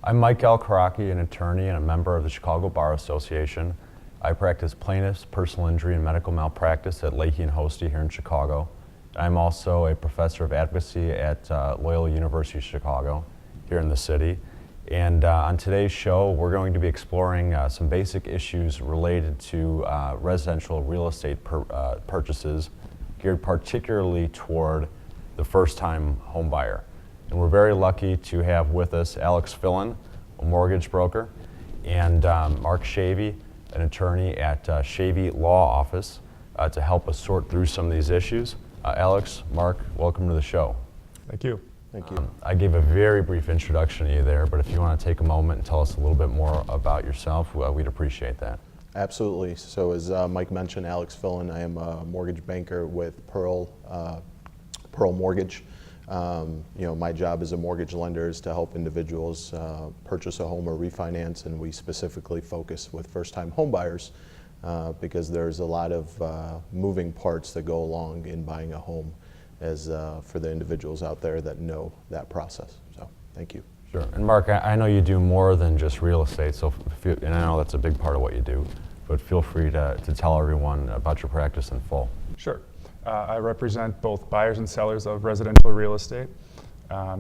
I'm Mike Al-Karaki, an attorney and a member of the Chicago Bar Association. I practice plaintiffs, personal injury, and medical malpractice at Leahy and Hosty here in Chicago. I'm also a professor of advocacy at Loyola University of Chicago here in the city. And on today's show, we're going to be exploring some basic issues related to residential real estate purchases, geared particularly toward the first-time home buyer. And we're very lucky to have with us Alex Fillen, a mortgage broker, and Mark Shea, an attorney at Shea Law Office, to help us sort through some of these issues. Alex, Mark, welcome to the show. Thank you. Thank you. I gave a very brief introduction to you there, but if you want to take a moment and tell us a little bit more about yourself, we'd appreciate that. Absolutely. So as Mike mentioned, Alex Fillen, I am a mortgage banker with Pearl Mortgage. My job as a mortgage lender is to help individuals purchase a home or refinance, and we specifically focus with first-time home buyers because there's a lot of moving parts that go along in buying a home as for the individuals out there that know that process. So thank you. Sure. And Mark, I know you do more than just real estate, so and I know that's a big part of what you do, but feel free to tell everyone about your practice in full. Sure. I represent both buyers and sellers of residential real estate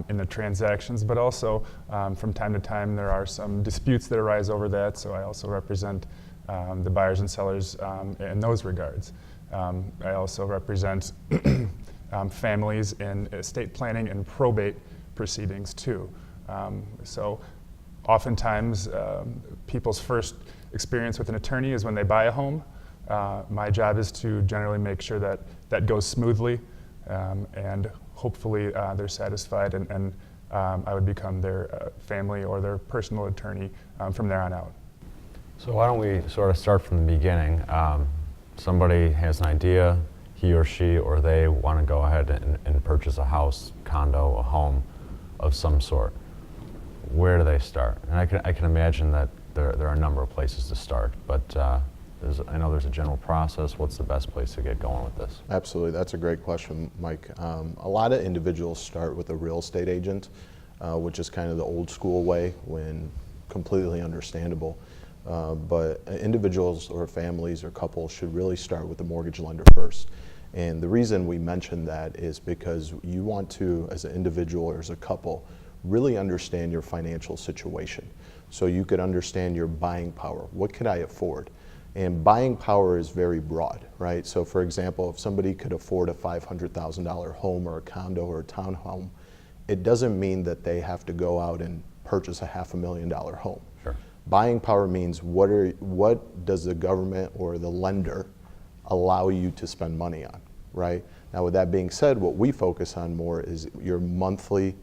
in the transactions, but also from time to time there are some disputes that arise over that, so I also represent the buyers and sellers in those regards. I also represent families in estate planning and probate proceedings too. So oftentimes people's first experience with an attorney is when they buy a home. My job is to generally make sure that that goes smoothly and hopefully they're satisfied and I would become their family or their personal attorney from there on out. So why don't we sort of start from the beginning. Somebody has an idea, he or she or they want to go ahead and purchase a house, condo, a home of some sort. Where do they start? And I can imagine that there are a number of places to start, but I know there's a general process. What's the best place to get going with this? Absolutely, that's a great question, Mike. A lot of individuals start with a real estate agent, which is kind of the old school way, when completely understandable. But individuals or families or couples should really start with the mortgage lender first. And the reason we mention that is because you want to, as an individual or as a couple, really understand your financial situation. So you could understand your buying power. What could I afford? And buying power is very broad, right? So for example, if somebody could afford a $500,000 home or a condo or a townhome, it doesn't mean that they have to go out and purchase a $500,000 home. Sure. Buying power means what does the government or the lender allow you to spend money on, right? Now with that being said, what we focus on more is your monthly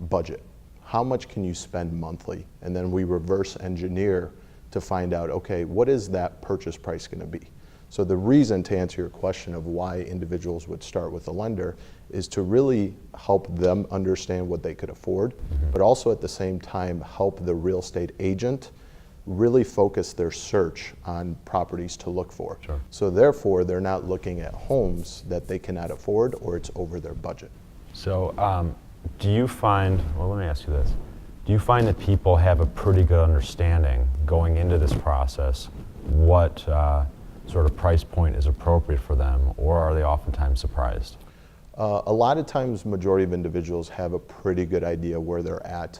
budget. How much can you spend monthly? And then we reverse engineer to find out, okay, what is that purchase price going to be? So the reason, to answer your question of why individuals would start with a lender, is to really help them understand what they could afford, but also at the same time help the real estate agent really focus their search on properties to look for. Sure. So therefore, they're not looking at homes that they cannot afford or it's over their budget. So do you find, well, let me ask you this. Do you find that people have a pretty good understanding going into this process what sort of price point is appropriate for them, or are they oftentimes surprised? A lot of times, majority of individuals have a pretty good idea where they're at.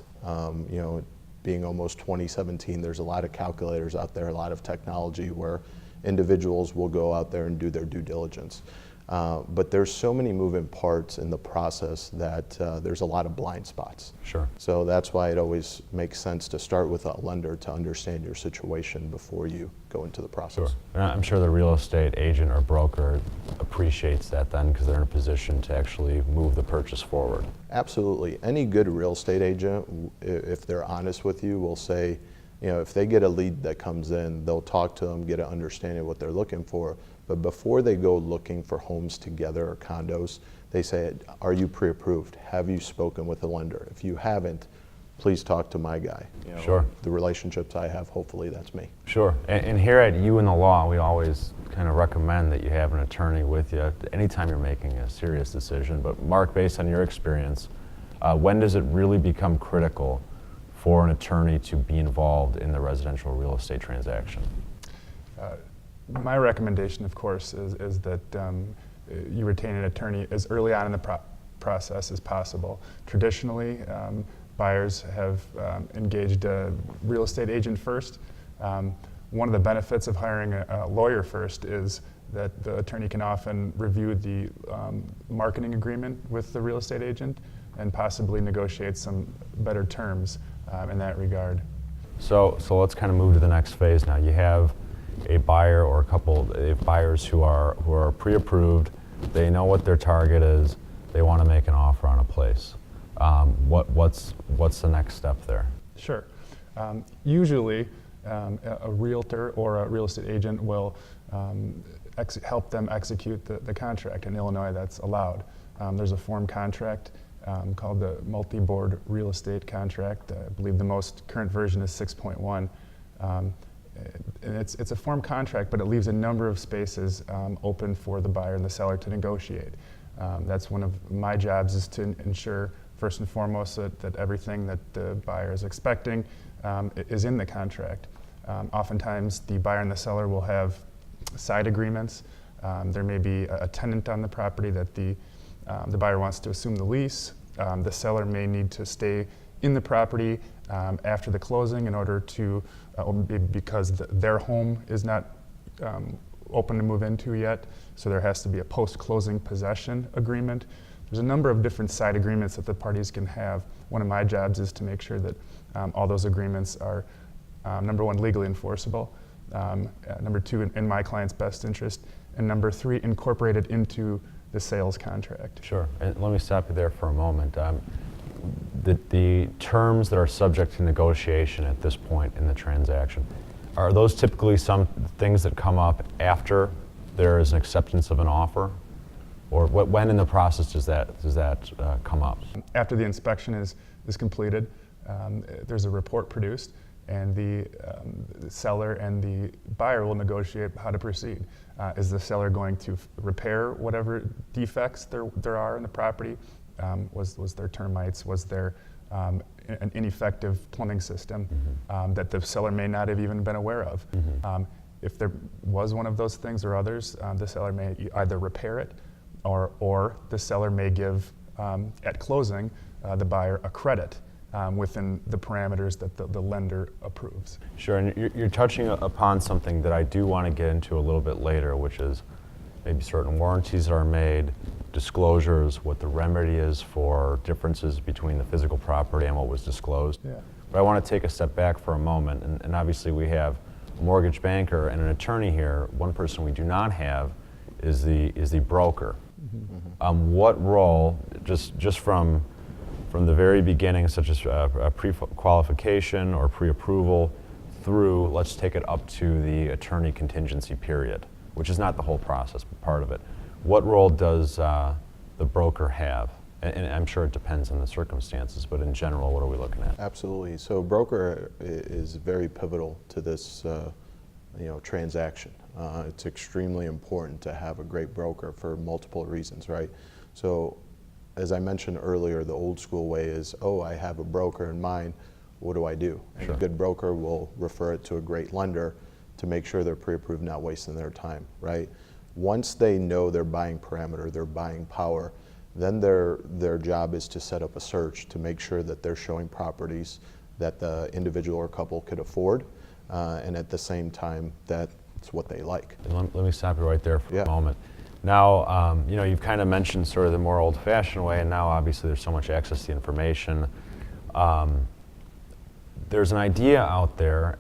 Being almost 2017, there's a lot of calculators out there, a lot of technology where individuals will go out there and do their due diligence. But there's so many moving parts in the process that there's a lot of blind spots. Sure. So that's why it always makes sense to start with a lender to understand your situation before you go into the process. Sure. And I'm sure the real estate agent or broker appreciates that then, because they're in a position to actually move the purchase forward. Absolutely. Any good real estate agent, if they're honest with you, will say, if they get a lead that comes in, they'll talk to them, get an understanding of what they're looking for. But before they go looking for homes together or condos, they say, are you pre-approved? Have you spoken with a lender? If you haven't, please talk to my guy. Sure. The relationships I have, hopefully that's me. Sure. And here at You and the Law, we always kind of recommend that you have an attorney with you anytime you're making a serious decision. But Mark, based on your experience, when does it really become critical for an attorney to be involved in the residential real estate transaction? My recommendation, of course, is that you retain an attorney as early on in the process as possible. Traditionally, buyers have engaged a real estate agent first. One of the benefits of hiring a lawyer first is that the attorney can often review the marketing agreement with the real estate agent and possibly negotiate some better terms in that regard. So let's kind of move to the next phase now. You have a buyer or a couple of buyers who are pre-approved. They know what their target is. They want to make an offer on a place. What's the next step there? Sure. Usually, a realtor or a real estate agent will help them execute the contract. In Illinois, that's allowed. There's a form contract called the multi-board real estate contract. I believe the most current version is 6.1. And it's a form contract, but it leaves a number of spaces open for the buyer and the seller to negotiate. That's one of my jobs, is to ensure, first and foremost, that everything that the buyer is expecting is in the contract. Oftentimes, the buyer and the seller will have side agreements. There may be a tenant on the property that the buyer wants to assume the lease. The seller may need to stay in the property after the closing in order to, because their home is not open to move into yet, so there has to be a post-closing possession agreement. There's a number of different side agreements that the parties can have. One of my jobs is to make sure that all those agreements are, number one, legally enforceable, number two, in my client's best interest, and number three, incorporated into the sales contract. Sure, and let me stop you there for a moment. The terms that are subject to negotiation at this point in the transaction, are those typically some things that come up after there is an acceptance of an offer? Or when in the process does that come up? After the inspection is completed, there's a report produced, and the seller and the buyer will negotiate how to proceed. Is the seller going to repair whatever defects there are in the property? Was there termites? Was there an ineffective plumbing system that the seller may not have even been aware of? If there was one of those things or others, the seller may either repair it, or the seller may give, at closing, the buyer a credit within the parameters that the lender approves. Sure, and you're touching upon something that I do want to get into a little bit later, which is maybe certain warranties that are made, disclosures, what the remedy is for differences between the physical property and what was disclosed. Yeah. But I want to take a step back for a moment, and obviously we have a mortgage banker and an attorney here. One person we do not have is the broker. What role, just from the very beginning, such as pre-qualification or pre-approval, through, let's take it up to the attorney contingency period, which is not the whole process, but part of it. What role does the broker have? And I'm sure it depends on the circumstances, but in general, what are we looking at? Absolutely. So broker is very pivotal to this transaction. It's extremely important to have a great broker for multiple reasons, right? So as I mentioned earlier, the old school way is, oh, I have a broker in mind, what do I do? And Sure. a good broker will refer it to a great lender to make sure they're pre-approved, not wasting their time, right? Once they know their buying parameter, their buying power, then their job is to set up a search to make sure that they're showing properties that the individual or couple could afford, and at the same time, that's what they like. And let me stop you right there for Yeah. a moment. Now, you've kind of mentioned sort of the more old-fashioned way, and now obviously there's so much access to information. There's an idea out there,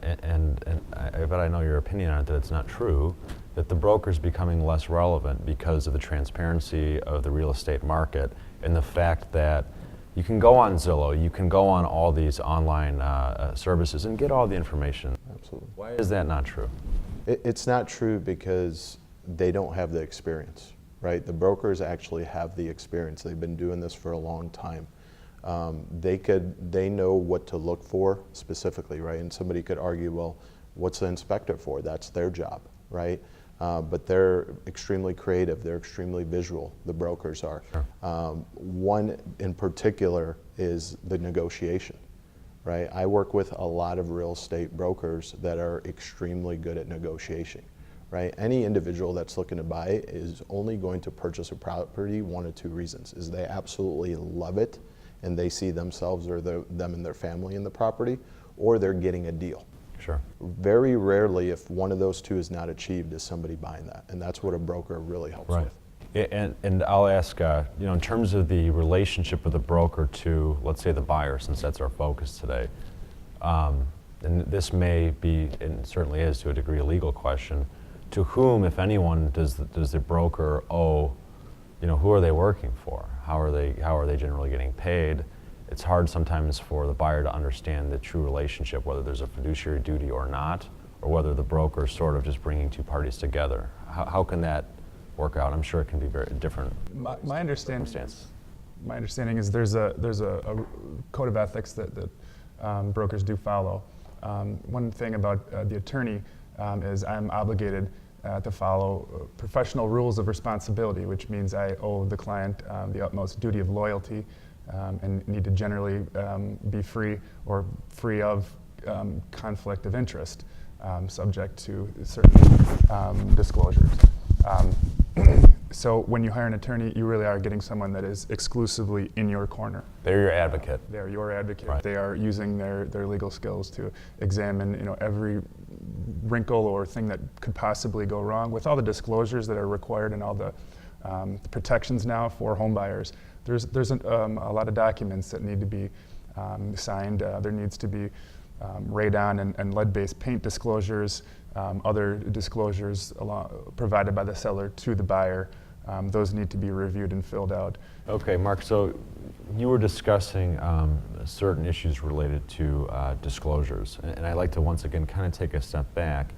but I know your opinion on it, that it's not true, that the broker's becoming less relevant because of the transparency of the real estate market and the fact that you can go on Zillow, you can go on all these online services and get all the information. Absolutely. Why is that not true? It's not true because they don't have the experience, right? The brokers actually have the experience. They've been doing this for a long time. They know what to look for specifically, right? And somebody could argue, well, what's the inspector for? That's their job, right? But they're extremely creative. They're extremely visual, the brokers are. Sure. One in particular is the negotiation, right? I work with a lot of real estate brokers that are extremely good at negotiation, right? Any individual that's looking to buy it is only going to purchase a property one of two reasons: is they absolutely love it and they see themselves or them and their family in the property, or they're getting a deal. Sure. Very rarely, if one of those two is not achieved, is somebody buying that, and that's what a broker really helps Right. with. And I'll ask, in terms of the relationship of the broker to, let's say, the buyer, since that's our focus today, and this may be, and certainly is to a degree, a legal question, to whom, if anyone, does the broker owe, who are they working for? How are they generally getting paid? It's hard sometimes for the buyer to understand the true relationship, whether there's a fiduciary duty or not, or whether the broker is sort of just bringing two parties together. How can that work out? I'm sure it can be very different. My understanding is there's a code of ethics that brokers do follow. One thing about the attorney is I'm obligated to follow professional rules of responsibility, which means I owe the client the utmost duty of loyalty and need to generally be free of conflict of interest, subject to certain disclosures. So when you hire an attorney, you really are getting someone that is exclusively in your corner. They're your advocate. They're your advocate. Right. They are using their legal skills to examine every wrinkle or thing that could possibly go wrong, with all the disclosures that are required and all the protections now for home buyers. There's a lot of documents that need to be signed. There needs to be radon and lead-based paint disclosures, other disclosures provided by the seller to the buyer. Those need to be reviewed and filled out. Okay, Mark, so you were discussing certain issues related to disclosures, and I'd like to once again kind of take a step back,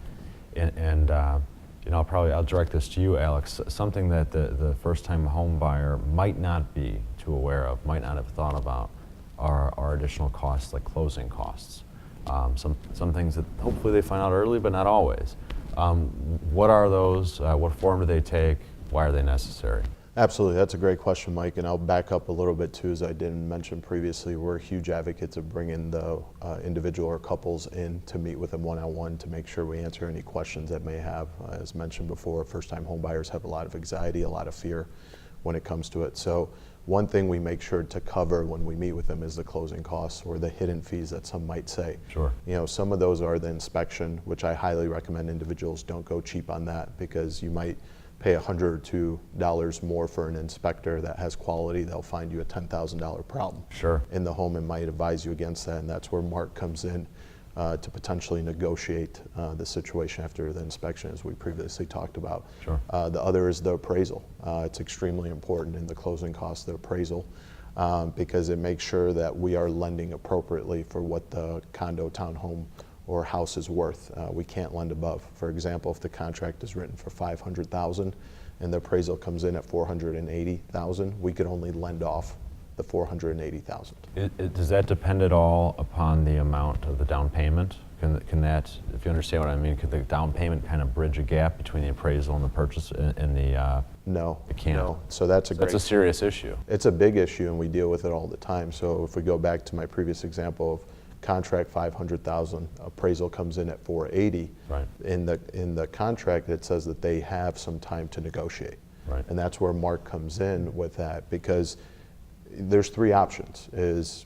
and I'll direct this to you, Alex. Something that the first-time home buyer might not be too aware of, might not have thought about, are additional costs like closing costs. Some things that hopefully they find out early, but not always. What are those? What form do they take? Why are they necessary? Absolutely, that's a great question, Mike, and I'll back up a little bit too. As I didn't mention previously, we're huge advocates of bringing the individual or couples in to meet with them one-on-one to make sure we answer any questions that may have. As mentioned before, first-time home buyers have a lot of anxiety, a lot of fear when it comes to it. So one thing we make sure to cover when we meet with them is the closing costs, or the hidden fees that some might say. Sure. Some of those are the inspection, which I highly recommend individuals don't go cheap on that, because you might pay $100 or $2 more for an inspector that has quality. They'll find you a $10,000 problem Sure. in the home and might advise you against that, and that's where Mark comes in to potentially negotiate the situation after the inspection, as we previously talked about. Sure. The other is the appraisal. It's extremely important in the closing costs, the appraisal, because it makes sure that we are lending appropriately for what the condo, townhome, or house is worth. We can't lend above. For example, if the contract is written for $500,000 and the appraisal comes in at $480,000, we could only lend off the $480,000. Does that depend at all upon the amount of the down payment? Can that, if you understand what I mean, could the down payment kind of bridge a gap between the appraisal and the purchase and the? No. It can't. No. So that's a serious issue. It's a big issue, and we deal with it all the time. So if we go back to my previous example of contract $500,000, appraisal comes in at $480,000. Right. In the contract, it says that they have some time to negotiate. Right. And that's where Mark comes in with that, because there's three options. Is,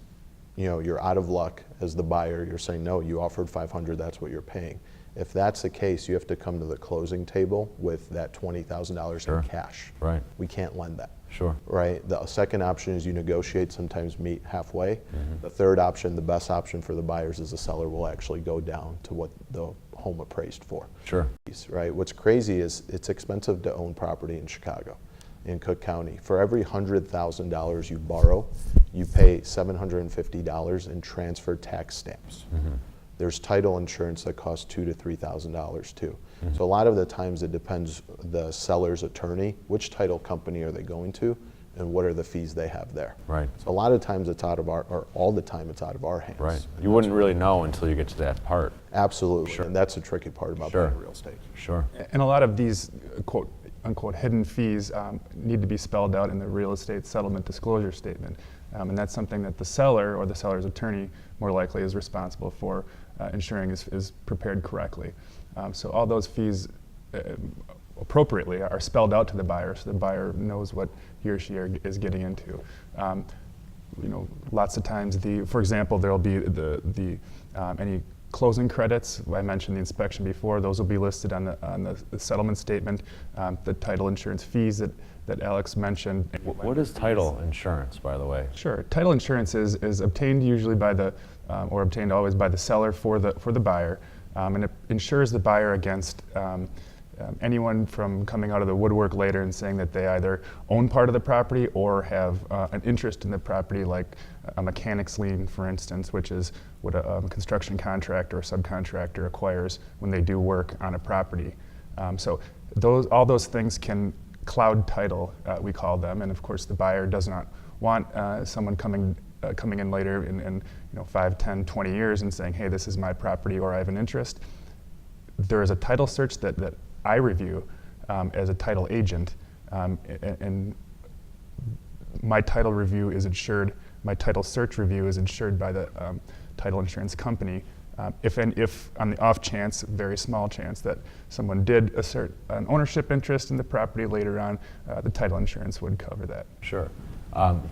you're out of luck as the buyer. You're saying, no, you offered $500,000, that's what you're paying. If that's the case, you have to come to the closing table with that $20,000 Sure. in cash. Right. We can't lend that. Sure. Right. The second option is you negotiate, sometimes meet halfway. The third option, the best option for the buyers, is the seller will actually go down to what the home appraised for. Sure. Right. What's crazy is it's expensive to own property in Chicago, in Cook County. For every $100,000 you borrow, you pay $750 in transfer tax stamps. There's title insurance that costs $2,000 to $3,000 too. So a lot of the times it depends the seller's attorney, which title company are they going to, and what are the fees they have there. Right. So a lot of times it's out of our, or all the time it's out of our hands. Right. You wouldn't really know until you get to that part. Absolutely. Sure. And that's the tricky part about Sure. buying real estate. Sure. And a lot of these quote unquote hidden fees need to be spelled out in the real estate settlement disclosure statement. And that's something that the seller or the seller's attorney more likely is responsible for ensuring is prepared correctly. So all those fees appropriately are spelled out to the buyer, so the buyer knows what he or she is getting into. Lots of times, for example, there will be any closing credits. I mentioned the inspection before; those will be listed on the settlement statement. The title insurance fees that Alex mentioned. What is title insurance, by the way? Sure. Title insurance is obtained usually by or obtained always by the seller for the buyer, and it insures the buyer against anyone from coming out of the woodwork later and saying that they either own part of the property or have an interest in the property, like a mechanic's lien, for instance, which is what a construction contractor or subcontractor acquires when they do work on a property. So all those things can cloud title, we call them, and of course the buyer does not want someone coming in later in 5, 10, 20 years and saying, hey, this is my property or I have an interest. There is a title search that I review as a title agent, and my title review is insured, my title search review is insured by the title insurance company. If on the off chance, very small chance, that someone did assert an ownership interest in the property later on, the title insurance would cover that. Sure.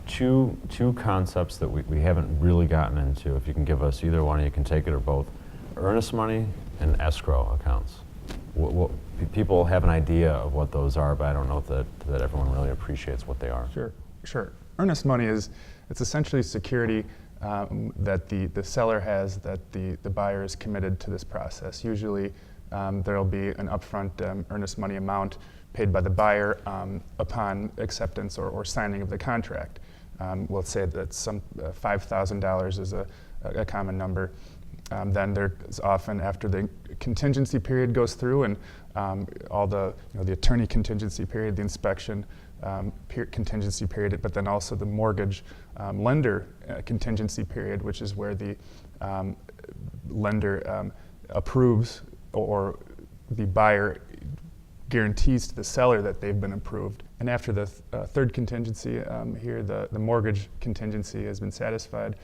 Two concepts that we haven't really gotten into. If you can give us either one, you can take it or both. Earnest money and escrow accounts. People have an idea of what those are, but I don't know that everyone really appreciates what they are. Sure. Earnest money it's essentially security that the seller has that the buyer is committed to this process. Usually there will be an upfront earnest money amount paid by the buyer upon acceptance or signing of the contract. Let's say that some $5,000 is a common number. Then there's often, after the contingency period goes through and all the attorney contingency period, the inspection contingency period, but then also the mortgage lender contingency period, which is where the lender approves or the buyer guarantees to the seller that they've been approved. And after the third contingency here, the mortgage contingency has been satisfied,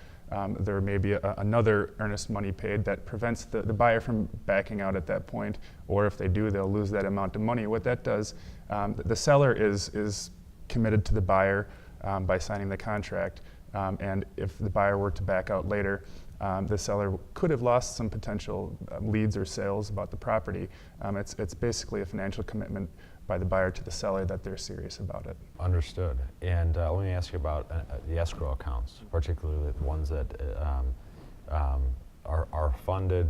there may be another earnest money paid that prevents the buyer from backing out at that point, or if they do, they'll lose that amount of money. What that does, the seller is committed to the buyer by signing the contract, and if the buyer were to back out later, the seller could have lost some potential leads or sales about the property. It's basically a financial commitment by the buyer to the seller that they're serious about it. Understood. And let me ask you about the escrow accounts, particularly the ones that are funded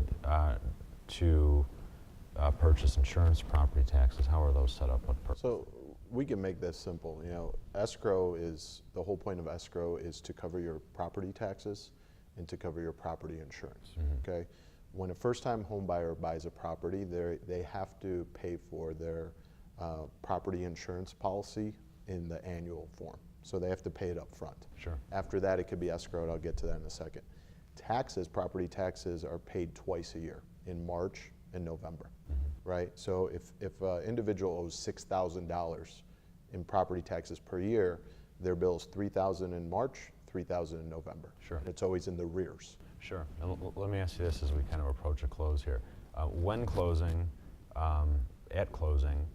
to purchase insurance, property taxes. How are those set up? So we can make this simple. Escrow the whole point of escrow is to cover your property taxes and to cover your property insurance. Mm-hmm. Okay. When a first-time home buyer buys a property, they have to pay for their property insurance policy in the annual form. So they have to pay it up front. Sure. After that, it could be escrowed. I'll get to that in a second. Property taxes are paid twice a year, in March and November, mm-hmm. right? So if an individual owes $6,000 in property taxes per year, their bill is $3,000 in March, $3,000 in November. Sure. And it's always in the rears. Sure. And let me ask you this as we kind of approach a close here. When closing, at closing,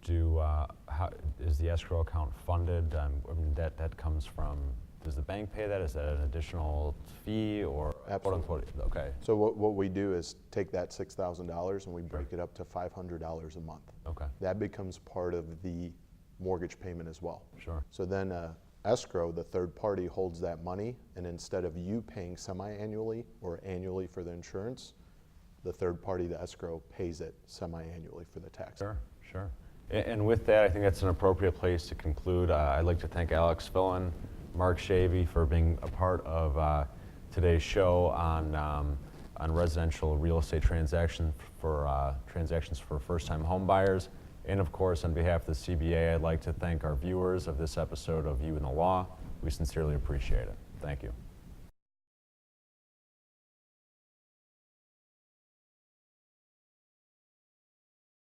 is the escrow account funded? That comes from, does the bank pay that? Is that an additional fee or? Absolutely. Quote unquote? Okay. So what we do is take that $6,000 and we break it up to $500 a month. Okay. That becomes part of the mortgage payment as well. Sure. So then escrow, the third party, holds that money, and instead of you paying semi-annually or annually for the insurance, the third party, the escrow, pays it semi-annually for the tax. Sure. And with that, I think that's an appropriate place to conclude. I'd like to thank Alex Fillen, Mark Shea for being a part of today's show on residential real estate transactions for first-time home buyers. And of course, on behalf of the CBA, I'd like to thank our viewers of this episode of You and the Law. We sincerely appreciate it. Thank you.